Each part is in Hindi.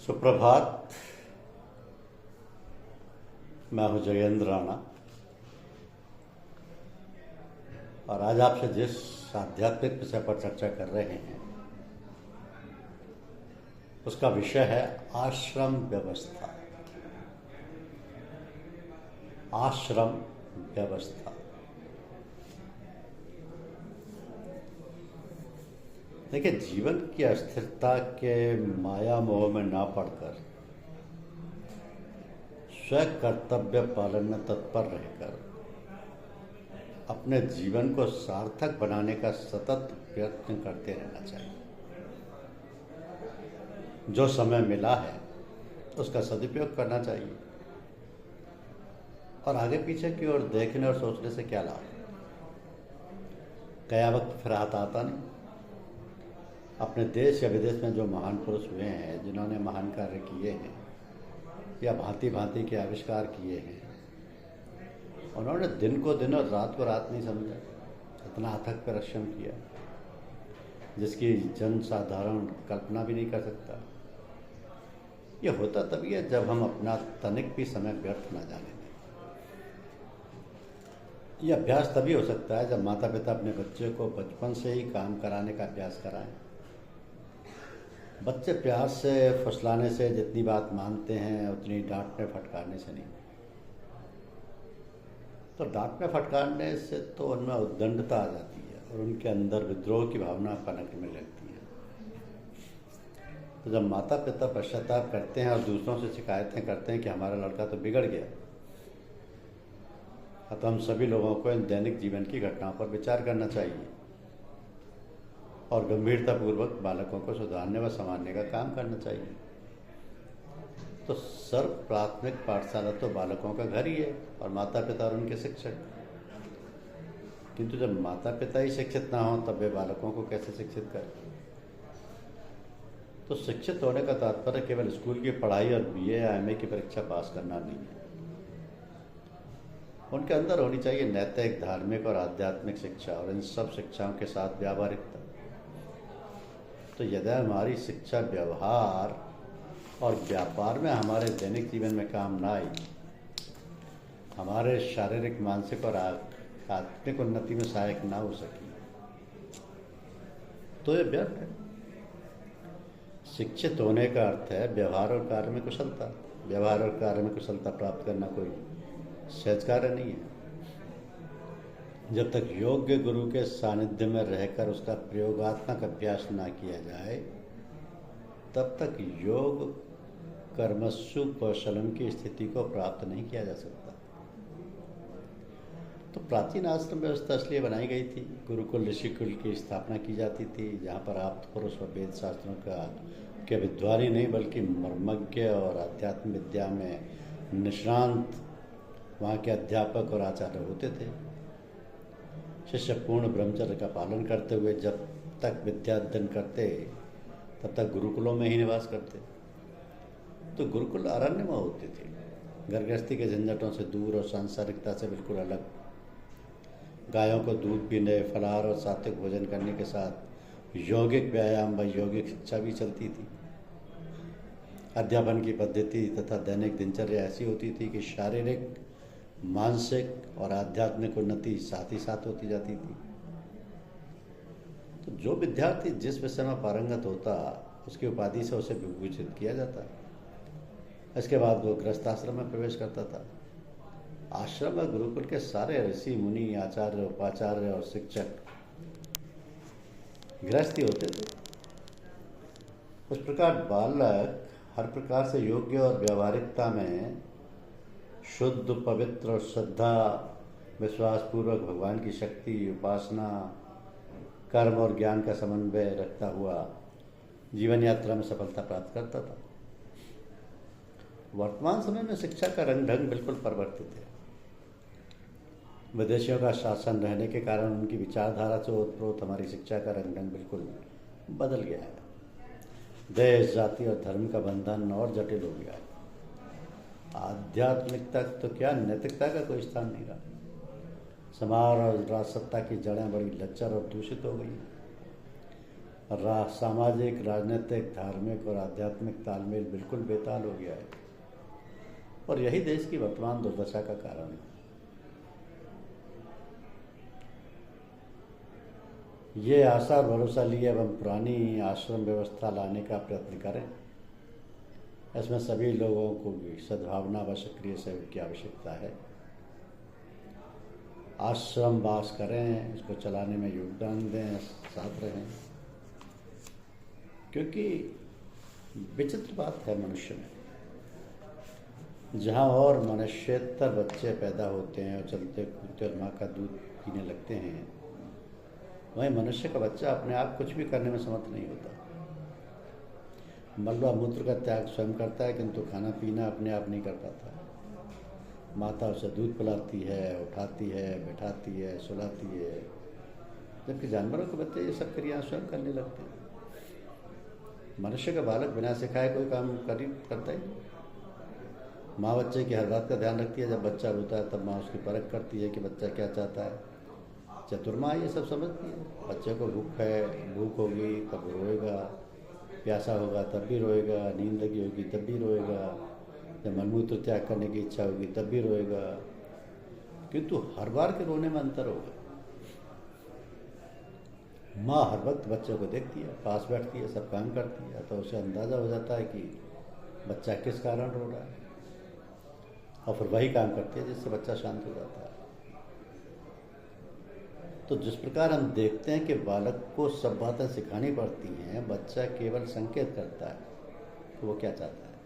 सुप्रभात। मैं हूं जयेंद्र राणा और आज आपसे जिस आध्यात्मिक विषय पर चर्चा कर रहे हैं उसका विषय है आश्रम व्यवस्था। आश्रम व्यवस्था। देखिए, जीवन की अस्थिरता के माया मोह में ना पड़कर स्व कर्तव्य पालन में तत्पर रहकर अपने जीवन को सार्थक बनाने का सतत प्रयत्न करते रहना चाहिए। जो समय मिला है उसका सदुपयोग करना चाहिए और आगे पीछे की ओर देखने और सोचने से क्या लाभ। गया वक्त फिर हाथ आता नहीं। अपने देश या विदेश में जो महान पुरुष हुए हैं, जिन्होंने महान कार्य किए हैं या भांति भांति के आविष्कार किए हैं, उन्होंने दिन को दिन और रात को रात नहीं समझा। इतना अथक परिश्रम किया जिसकी जन साधारण कल्पना भी नहीं कर सकता। यह होता तभी है जब हम अपना तनिक भी समय व्यर्थ न जाने दें। यह अभ्यास तभी हो सकता है जब माता पिता अपने बच्चे को बचपन से ही काम कराने का अभ्यास कराएं। बच्चे प्यार से फुसलाने से जितनी बात मानते हैं उतनी डांटने फटकारने से नहीं। तो डांटने फटकारने से तो उनमें उद्दंडता आ जाती है और उनके अंदर विद्रोह की भावना पनपने लगती है। तो जब माता पिता पश्चाताप करते हैं और दूसरों से शिकायतें करते हैं कि हमारा लड़का तो बिगड़ गया, तो हम सभी लोगों को इन दैनिक जीवन की घटनाओं पर विचार करना चाहिए और गंभीरतापूर्वक बालकों को सुधारने व संवारने का काम करना चाहिए। तो सर्व प्राथमिक पाठशाला तो बालकों का घर ही है और माता पिता और उनके शिक्षक। किंतु जब माता पिता ही शिक्षित ना हो तब वे बालकों को कैसे शिक्षित करें। तो शिक्षित होने का तात्पर्य केवल स्कूल की पढ़ाई और बीए या एमए की परीक्षा पास करना नहीं है। उनके अंदर होनी चाहिए नैतिक, धार्मिक और आध्यात्मिक शिक्षा और इन सब शिक्षाओं के साथ व्यावहारिकता। तो यदि हमारी शिक्षा व्यवहार और व्यापार में हमारे दैनिक जीवन में काम ना आई, हमारे शारीरिक, मानसिक और आत्मिक उन्नति में सहायक ना हो सकी, तो ये व्यर्थ है। शिक्षित होने का अर्थ है व्यवहार और कार्य में कुशलता। व्यवहार और कार्य में कुशलता प्राप्त करना कोई सहज कार्य नहीं है। जब तक योग्य गुरु के सानिध्य में रहकर उसका प्रयोगात्मक अभ्यास ना किया जाए तब तक योग कर्मसु कौशलम की स्थिति को प्राप्त नहीं किया जा सकता। तो प्राचीन आश्रम व्यवस्था इसलिए बनाई गई थी। गुरुकुल ऋषिकुल की स्थापना की जाती थी जहाँ पर आप्त पुरुष व वेद शास्त्रों के विद्वान ही नहीं बल्कि मर्मज्ञ और आध्यात्म विद्या में निष्णांत वहाँ के अध्यापक और आचार्य होते थे। शिष्य पूर्ण ब्रह्मचर्य का पालन करते हुए जब तक विद्याध्ययन करते तब तक गुरुकुलों में ही निवास करते। तो गुरुकुल अरण्यमय होते थे, घर गृहस्थी के झंझटों से दूर और सांसारिकता से बिल्कुल अलग। गायों को दूध पीने, फलाहार और सात्विक भोजन करने के साथ यौगिक व्यायाम व यौगिक शिक्षा भी चलती थी। अध्यापन की पद्धति तथा दैनिक दिनचर्या ऐसी होती थी कि शारीरिक, मानसिक और आध्यात्मिक उन्नति साथ ही साथ होती जाती थी। तो जो विद्यार्थी जिस विषय में पारंगत होता उसकी उपाधि से उसे विभूषित किया जाता। इसके बाद वो गृहस्थाश्रम में प्रवेश करता था। आश्रम व गुरुकुल के सारे ऋषि, मुनि, आचार्य, उपाचार्य और शिक्षक गृहस्थी होते थे। उस प्रकार बालक हर प्रकार से योग्य और व्यवहारिकता में शुद्ध, पवित्र और श्रद्धा, विश्वासपूर्वक भगवान की शक्ति, उपासना, कर्म और ज्ञान का समन्वय रखता हुआ जीवन यात्रा में सफलता प्राप्त करता था। वर्तमान समय में शिक्षा का रंग ढंग बिल्कुल परिवर्तित है। विदेशियों का शासन रहने के कारण उनकी विचारधारा से ओतप्रोत हमारी शिक्षा का रंग ढंग बिल्कुल बदल गया है। देश, जाति और धर्म का बंधन और जटिल हो गया है। आध्यात्मिकता तो क्या, नैतिकता का कोई स्थान नहीं रहा। समाज और राजसत्ता की जड़ें बड़ी लच्चर और दूषित हो गई। सामाजिक, राजनीतिक, धार्मिक और आध्यात्मिक तालमेल बिल्कुल बेताल हो गया है और यही देश की वर्तमान दुर्दशा का कारण है। ये आशा और भरोसा लिए अब हम पुरानी आश्रम व्यवस्था लाने का प्रयत्न करें। इसमें सभी लोगों को सद्भावना व सक्रिय सहयोग की आवश्यकता है। आश्रम वास करें, इसको चलाने में योगदान दें, साथ रहें, क्योंकि विचित्र बात है मनुष्य में, जहाँ और मनुष्यतर बच्चे पैदा होते हैं और चलते कूदते और माँ का दूध पीने लगते हैं, वहीं मनुष्य का बच्चा अपने आप कुछ भी करने में समर्थ नहीं होता। मलबा मूत्र का त्याग स्वयं करता है, किंतु खाना पीना अपने आप नहीं कर पाता। माता उसे दूध पिलाती है, उठाती है, बैठाती है, सुलाती है, जबकि जानवरों के बच्चे ये सब क्रियाएं स्वयं करने लगते हैं। मनुष्य का बालक बिना सिखाए कोई काम करता ही नहीं। माँ बच्चे की हर बात का ध्यान रखती है। जब बच्चा रोता है तब माँ उसकी परख करती है कि बच्चा क्या चाहता है। चतुर्माँ ये सब समझती है। बच्चे को भूख होगी तब रोएगा, प्यासा होगा तब भी रोएगा, नींद लगी होगी तब भी रोएगा, जब मलमूत्र त्याग करने की इच्छा होगी तब भी रोएगा, किंतु हर बार के रोने में अंतर होगा। माँ हर वक्त बच्चे को देखती है, पास बैठती है, सब काम करती है, तो उसे अंदाज़ा हो जाता है कि बच्चा किस कारण रो रहा है और फिर वही काम करती है जिससे बच्चा शांत हो जाता है। तो जिस प्रकार हम देखते हैं कि बालक को सब बातें सिखानी पड़ती हैं, बच्चा केवल संकेत करता है कि वो क्या चाहता है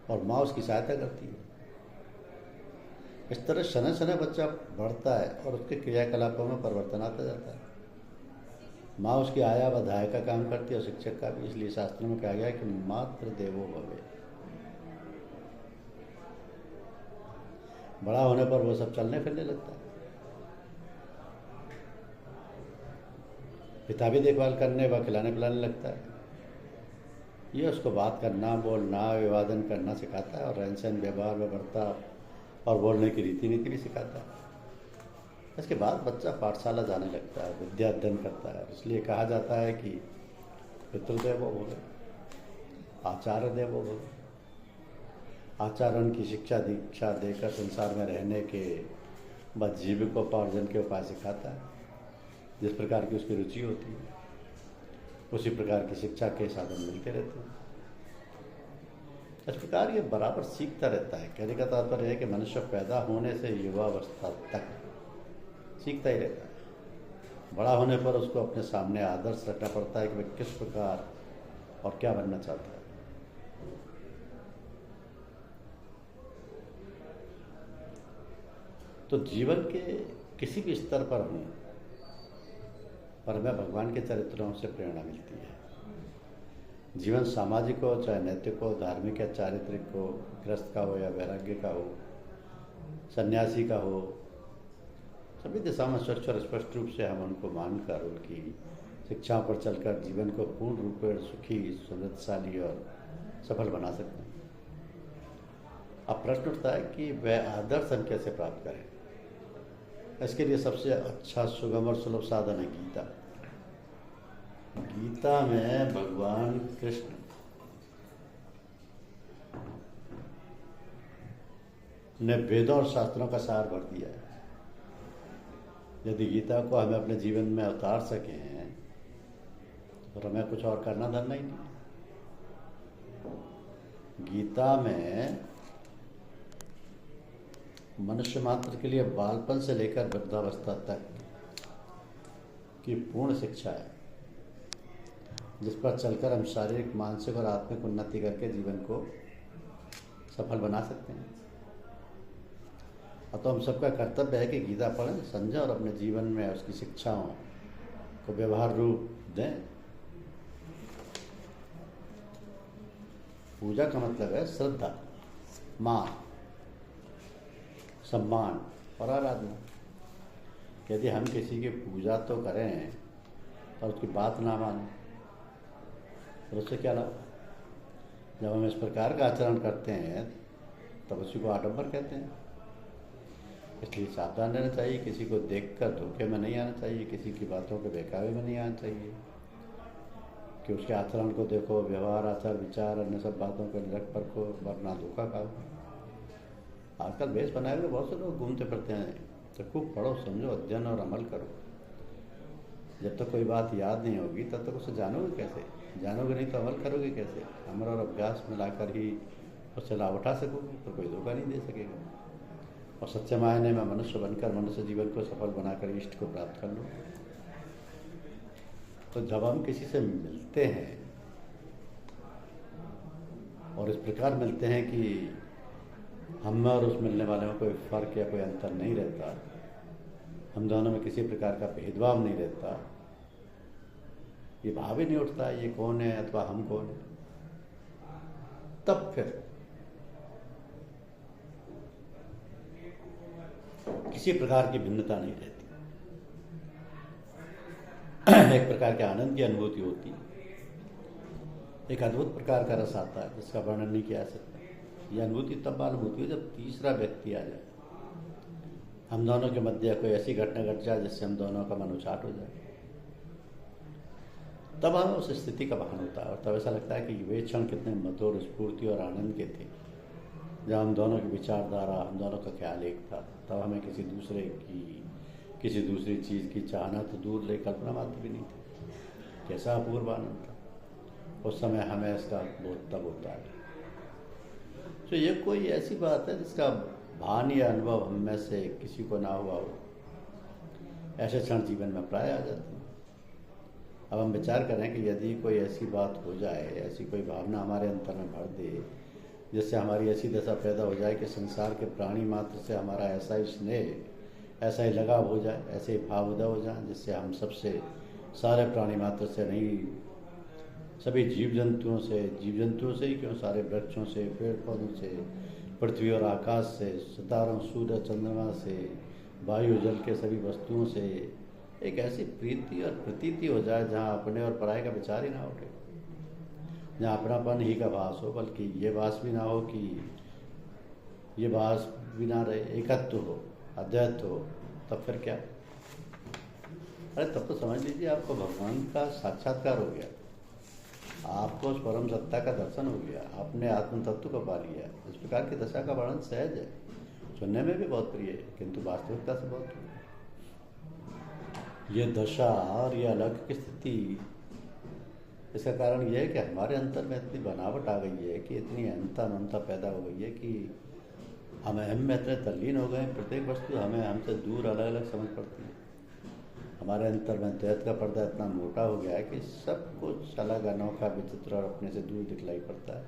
और माँ उसकी सहायता करती है। इस तरह शनै शनै बच्चा बढ़ता है और उसके क्रियाकलापों में परिवर्तन आता जाता है। माँ उसकी आया व धाय का काम करती है और शिक्षक का भी। इसलिए शास्त्रों में कहा गया है कि मातृ देवो भवे। बड़ा होने पर वो सब चलने फिरने लगता है। पिता भी देखभाल करने व खिलाने पिलाने लगता है। ये उसको बात करना, बोलना, विवादन करना सिखाता है और रहन सहन, व्यवहार व बर्ताव और बोलने की रीति नीति भी सिखाता है। इसके बाद बच्चा पाठशाला जाने लगता है, विद्या अध्ययन करता है। इसलिए कहा जाता है कि पितृदेवो भव, आचार्य देवो भव। आचरण की शिक्षा दीक्षा देकर संसार में रहने के बाद जीविकोपार्जन के उपाय सिखाता है। जिस प्रकार की उसकी रुचि होती है उसी प्रकार की शिक्षा के साधन मिलते रहते हैं। इस प्रकार ये बराबर सीखता रहता है। कहने का तात्पर्य है कि मनुष्य पैदा होने से युवावस्था तक सीखता ही रहता है। बड़ा होने पर उसको अपने सामने आदर्श रखना पड़ता है कि वह किस प्रकार और क्या बनना चाहता है। तो जीवन के किसी भी स्तर पर हूँ, पर हमें भगवान के चरित्रों से प्रेरणा मिलती है। जीवन सामाजिक हो, चाहे नैतिक हो, धार्मिक या चारित्रिक हो, गृहस्थ का हो या वैराग्य का हो, सन्यासी का हो, सभी दिशाओं में स्वच्छ और स्पष्ट रूप से हम उनको मानकर उनकी शिक्षाओं पर चलकर जीवन को पूर्ण रूप में सुखी, समृद्धशाली और सफल बना सकते हैं। अब प्रश्न उठता है कि वह आदर्श हम कैसे प्राप्त करें। इसके लिए सबसे अच्छा, सुगम और सुलभ साधन है गीता। गीता में भगवान कृष्ण ने वेदों और शास्त्रों का सार भर दिया है। यदि गीता को हमें अपने जीवन में उतार सकें तो हमें कुछ और करना धरना ही नहीं। गीता में मनुष्य मात्र के लिए बालपन से लेकर वृद्धावस्था तक की पूर्ण शिक्षा है, जिस पर चलकर हम शारीरिक, मानसिक और आत्मिक उन्नति करके जीवन को सफल बना सकते हैं। तो हम सबका कर्तव्य है कि गीता पढ़ें, समझें और अपने जीवन में उसकी शिक्षाओं को व्यवहार रूप दें। पूजा का मतलब है श्रद्धा, मान, सम्मान और आराधना। यदि हम किसी की पूजा तो करें और उसकी बात ना मानें तो उससे क्या लाभ। जब हम इस प्रकार का आचरण करते हैं तब उसी को आडंबर कहते हैं। इसलिए सावधान रहना चाहिए। किसी को देखकर धोखे में नहीं आना चाहिए, किसी की बातों के बहकावे में नहीं आना चाहिए। कि उसके आचरण को देखो, व्यवहार, आचार विचार, अन्य सब बातों को निरख परखो, वरना धोखा खाओ। आजकल बेस बनाए हुए बहुत से लोग घूमते फिरते हैं। तो खूब पढ़ो, समझो, अध्ययन और अमल करो। जब तक कोई बात याद नहीं होगी तब तक उसे जानोगे कैसे? जानोगे नहीं तो अमल करोगे कैसे? अमल और अभ्यास मिलाकर ही उससे लाभ उठा सकोगे, तो कोई धोखा नहीं दे सकेगा। और सच्चे मायने में मनुष्य बनकर मनुष्य जीवन को सफल बनाकर इष्ट को प्राप्त कर लो। तो जब हम किसी से मिलते हैं और इस प्रकार मिलते हैं कि हम में और उस मिलने वाले में कोई फर्क या कोई अंतर नहीं रहता, हम दोनों में किसी प्रकार का भेदभाव नहीं रहता, ये भाव ही नहीं उठता ये कौन है अथवा हम कौन है, तब फिर किसी प्रकार की भिन्नता नहीं रहती। एक प्रकार के आनंद की अनुभूति होती, एक अद्भुत प्रकार का रस आता है जिसका वर्णन नहीं किया जा सकता। यह अनुभूति तब मालूम होती है जब तीसरा व्यक्ति आ जाए, हम दोनों के मध्य कोई ऐसी घटना घट जाए जिससे हम दोनों का मन उचाट हो जाए। तब हमें उस स्थिति का भान होता है और तब ऐसा लगता है कि वे क्षण कितने मधुर, स्फूर्ति और आनंद के थे जब हम दोनों की विचारधारा, हम दोनों का ख्याल एक था। तब हमें किसी दूसरे की, किसी दूसरी चीज़ की चाहना तो दूर ले, कल्पना मात्र भी नहीं थी। कैसा अपूर्व आनंद था उस समय, हमें इसका बोध तब होता है। तो ये कोई ऐसी बात है जिसका भान या अनुभव हम में से किसी को ना हुआ हो। ऐसे क्षण जीवन में प्राय आ जाते हैं। अब हम विचार करें कि यदि कोई ऐसी बात हो जाए, ऐसी कोई भावना हमारे अंतर में भर दे जिससे हमारी ऐसी दशा पैदा हो जाए कि संसार के प्राणी मात्र से हमारा ऐसा ही स्नेह, ऐसा ही लगाव हो जाए, ऐसे ही भाव उदय हो जाए जिससे हम सबसे, सारे प्राणी मात्र से नहीं, सभी जीव जंतुओं से ही क्यों, सारे वृक्षों से, पेड़ पौधों से, पृथ्वी और आकाश से, सितारों, सूरज, चंद्रमा से, वायु जल के सभी वस्तुओं से एक ऐसी प्रीति और प्रतीति हो जाए जहाँ अपने और पराये का विचार ही ना उठे, जहाँ अपनापन ही का भास हो, बल्कि ये भास भी ना हो कि ये भास भी ना रहे, एकत्व हो, अद्वैत हो। तब फिर क्या? अरे तब तो समझ लीजिए आपको भगवान का साक्षात्कार हो गया, आपको उस परम सत्ता का दर्शन हो गया, आपने आत्म तत्व को पा लिया। इस प्रकार की दशा का वर्णन सहज है, सुनने में भी बहुत प्रिय है, किंतु वास्तविकता से बहुत दूर। ये दशा और ये अलग की स्थिति, इसका कारण यह है कि हमारे अंतर में इतनी बनावट आ गई है कि इतनी अहंता ममता पैदा हो गई है कि हम अहम में इतने तल्लीन हो गए, प्रत्येक वस्तु हमें हमसे दूर अलग अलग समझ पड़ती है। हमारे अंतर में द्वैत का पर्दा इतना मोटा हो गया है कि सब कुछ अलग, अनोखा, विचित्र और अपने से दूर दिखलाई पड़ता है।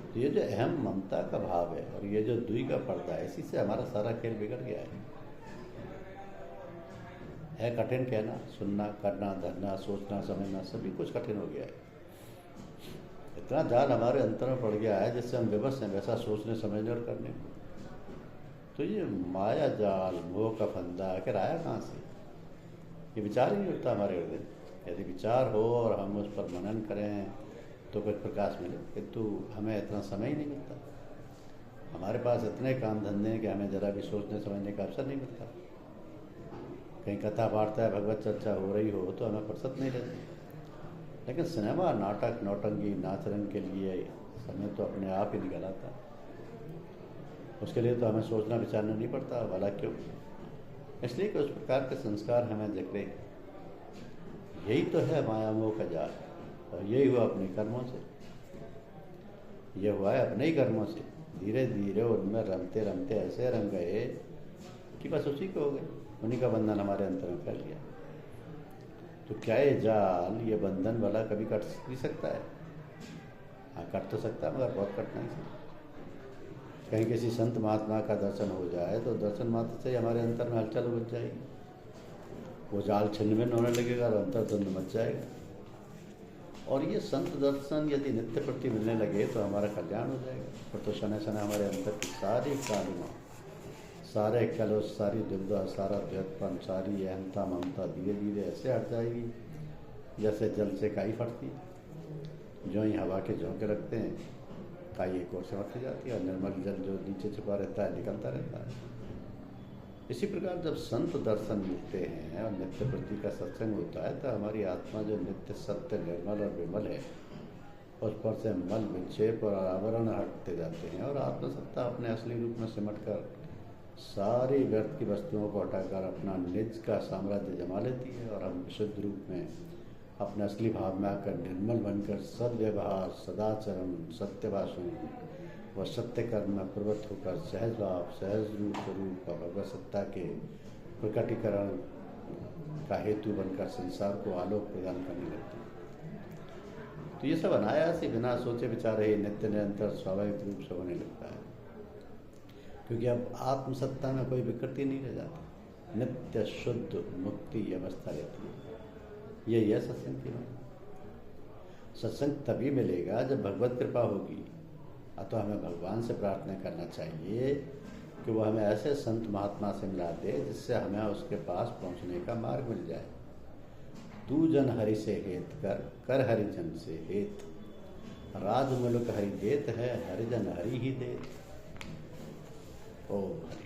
तो ये जो अहम ममता का भाव है और ये जो दुई का पर्दा है, इसी से हमारा सारा खेल बिगड़ गया है। कठिन कहना, सुनना, करना, धरना, सोचना, समझना, सभी कुछ कठिन हो गया है। इतना जाल हमारे अंतर में पड़ गया है जिससे हम विवश हैं वैसा सोचने, समझने और करने को। तो ये माया जाल, मोह का फंदा आखिर आया कहाँ से? ये विचार ही नहीं उठता हमारे हृदय। यदि विचार हो और हम उस पर मनन करें तो कुछ प्रकाश मिले, किंतु हमें इतना समय ही नहीं मिलता। हमारे पास इतने काम धंधे हैं कि हमें ज़रा भी सोचने समझने का अवसर नहीं मिलता। कहीं कथा वार्ता है, भगवत चर्चा हो रही हो तो हमें फुर्सत नहीं रहती, लेकिन सिनेमा, नाटक, नौटंकी, नाच रंग के लिए समय तो अपने आप ही निकल आता। उसके लिए तो हमें सोचना विचारना नहीं पड़ता। भला क्यों? इसलिए कि उस प्रकार के संस्कार हमें जकड़े। यही तो है माया मोह का जाल, और यही हुआ अपने कर्मों से। यह हुआ है अपने ही कर्मों से। धीरे धीरे उनमें रमते रमते ऐसे रंग गए कि बस उसी को हो गए, उन्हीं का बंधन हमारे अंतर में फैल गया। तो क्या ये जाल, ये बंधन वाला कभी कट भी सकता है? हाँ, कट तो सकता है, मगर बहुत कठिनाई से। कहीं किसी संत महात्मा का दर्शन हो जाए तो दर्शन मात्र से ही हमारे अंतर में हलचल बच जाएगी, वो जाल छिन्न-भिन्न होने लगेगा और अंतर द्वंद्व मच जाएगा। और ये संत दर्शन यदि नित्य प्रति मिलने लगे तो हमारा कल्याण हो जाएगा। फिर तो शनै शनै हमारे अंतर की सारी कालिमा, सारे कलुष, सारी दुविधा, सारा द्वैतपन, सारी अहंता ममता धीरे धीरे ऐसे हट जाएगी जैसे जल से काई फटती है। जो ही हवा के झोंके रखते हैं, काई एक ओर से हट जाती है और निर्मल जल जो नीचे छुपा रहता है निकलता रहता है। इसी प्रकार जब संत दर्शन मिलते हैं और नित्य प्रति का सत्संग होता है तो हमारी आत्मा जो नित्य सत्य निर्मल और विमल है उस पर से मल विक्षेप और आवरण हटते जाते हैं और आत्मसत्ता अपने असली रूप में सिमट कर सारी व्यर्थ की वस्तुओं को हटाकर अपना निज का साम्राज्य जमा लेती है और हम विशुद्ध रूप में अपने असली भाव में आकर निर्मल बनकर सद्व्यवहार, सदाचरण, सत्य भाषण व सत्य कर्म में प्रवृत्त होकर सहज भाव, सहज रूप स्वरूप और भगवत सत्ता के प्रकटीकरण का हेतु बनकर संसार को आलोक प्रदान करने लगती है। तो ये सब अनायास ही बिना सोचे विचारे ही नित्य निरंतर स्वाभाविक रूप से होने लगता है, क्योंकि अब आत्मसत्ता में कोई विकृति नहीं रह जाती, नित्य शुद्ध मुक्ति अवस्था रहती है। यही है सत्संग की बात। सत्संग तभी मिलेगा जब भगवत कृपा होगी। अतः हमें भगवान से प्रार्थना करना चाहिए कि वह हमें ऐसे संत महात्मा से मिला दे जिससे हमें उसके पास पहुंचने का मार्ग मिल जाए। तू जन हरि से हेत कर, कर हरिजन से हेत, राज मुल्क हरि देत है, हरिजन हरि ही देत। ओम हरि।